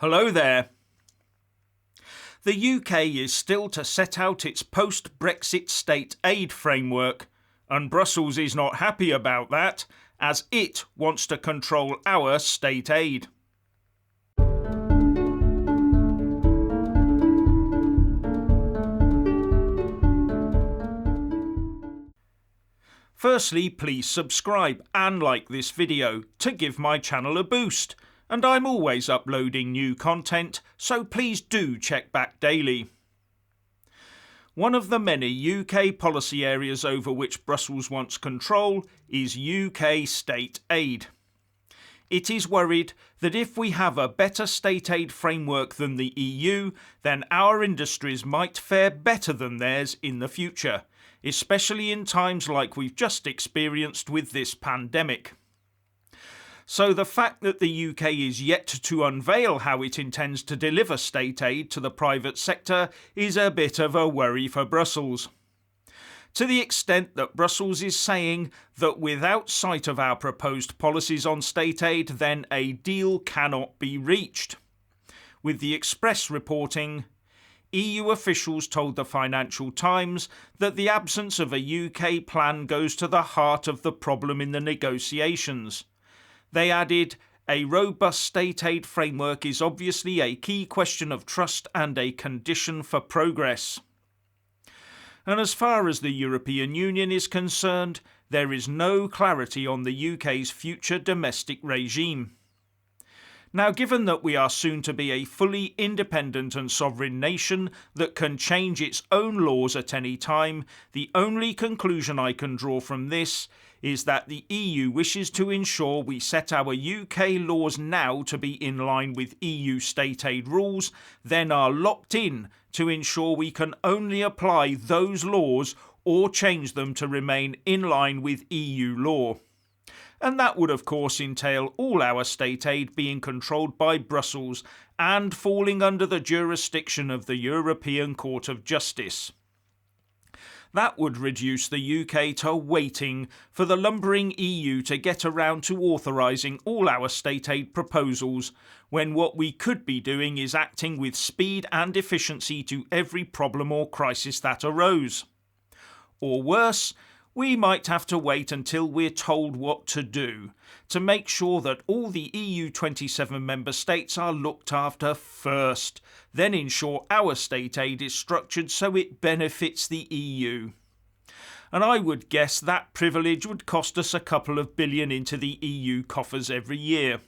Hello there. The UK is still to set out its post-Brexit state aid framework, and Brussels is not happy about that, as it wants to control our state aid. Firstly, please subscribe and like this video to give my channel a boost. And I'm always uploading new content, so please do check back daily. One of the many UK policy areas over which Brussels wants control is UK state aid. It is worried that if we have a better state aid framework than the EU, then our industries might fare better than theirs in the future, especially in times like we've just experienced with this pandemic. So the fact that the UK is yet to unveil how it intends to deliver state aid to the private sector is a bit of a worry for Brussels. To the extent that Brussels is saying that without sight of our proposed policies on state aid, then a deal cannot be reached. With the Express reporting, EU officials told the Financial Times that the absence of a UK plan goes to the heart of the problem in the negotiations. They added, a robust state aid framework is obviously a key question of trust and a condition for progress. And as far as the European Union is concerned, there is no clarity on the UK's future domestic regime. Now, given that we are soon to be a fully independent and sovereign nation that can change its own laws at any time, the only conclusion I can draw from this is that the EU wishes to ensure we set our UK laws now to be in line with EU state aid rules, then are locked in to ensure we can only apply those laws or change them to remain in line with EU law. And that would of course entail all our state aid being controlled by Brussels and falling under the jurisdiction of the European Court of Justice. That would reduce the UK to waiting for the lumbering EU to get around to authorising all our state aid proposals, when what we could be doing is acting with speed and efficiency to every problem or crisis that arose. Or worse, we might have to wait until we're told what to do, to make sure that all the EU 27 member states are looked after first, then ensure our state aid is structured so it benefits the EU. And I would guess that privilege would cost us a couple of billion into the EU coffers every year.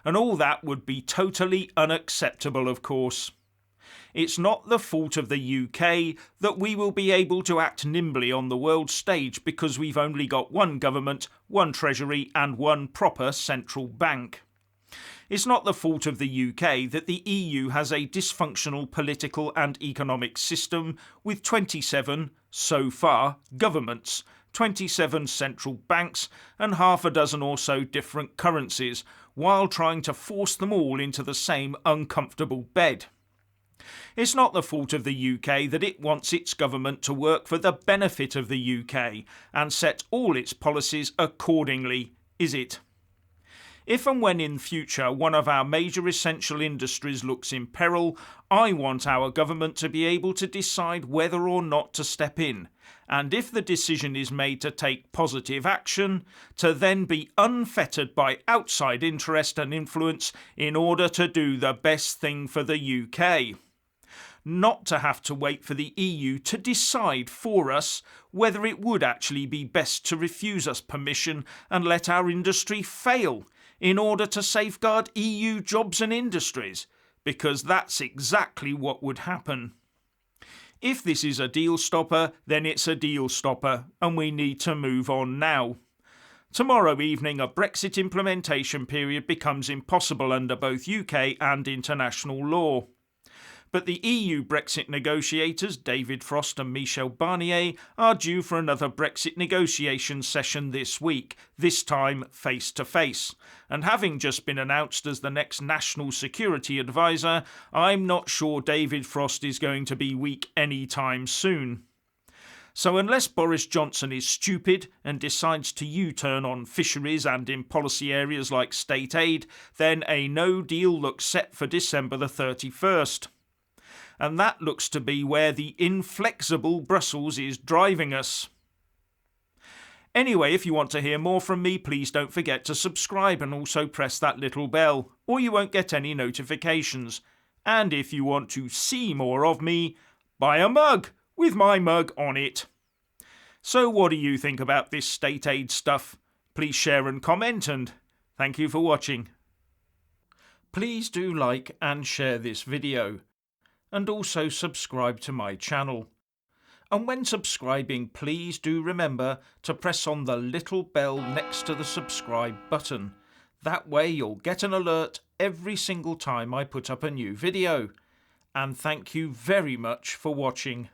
And all that would be totally unacceptable, of course. It's not the fault of the UK that we will be able to act nimbly on the world stage because we've only got one government, one treasury and one proper central bank. It's not the fault of the UK that the EU has a dysfunctional political and economic system with 27, so far, governments, 27 central banks and half a dozen or so different currencies, while trying to force them all into the same uncomfortable bed. It's not the fault of the UK that it wants its government to work for the benefit of the UK and set all its policies accordingly, is it? If and when in future one of our major essential industries looks in peril, I want our government to be able to decide whether or not to step in, and if the decision is made to take positive action, to then be unfettered by outside interest and influence in order to do the best thing for the UK. Not to have to wait for the EU to decide for us whether it would actually be best to refuse us permission and let our industry fail in order to safeguard EU jobs and industries, because that's exactly what would happen. If this is a deal stopper, then it's a deal stopper, and we need to move on now. Tomorrow evening, a Brexit implementation period becomes impossible under both UK and international law. But the EU Brexit negotiators, David Frost and Michel Barnier, are due for another Brexit negotiation session this week, this time face to face. And having just been announced as the next National Security Advisor, I'm not sure David Frost is going to be weak anytime soon. So unless Boris Johnson is stupid and decides to U-turn on fisheries and in policy areas like state aid, then a no deal looks set for December the 31st. And that looks to be where the inflexible Brussels is driving us. Anyway, if you want to hear more from me, please don't forget to subscribe and also press that little bell, or you won't get any notifications. And if you want to see more of me, buy a mug with my mug on it. So what do you think about this state aid stuff? Please share and comment, and thank you for watching. Please do like and share this video, and also subscribe to my channel. And when subscribing, please do remember to press on the little bell next to the subscribe button. That way you'll get an alert every single time I put up a new video. And thank you very much for watching.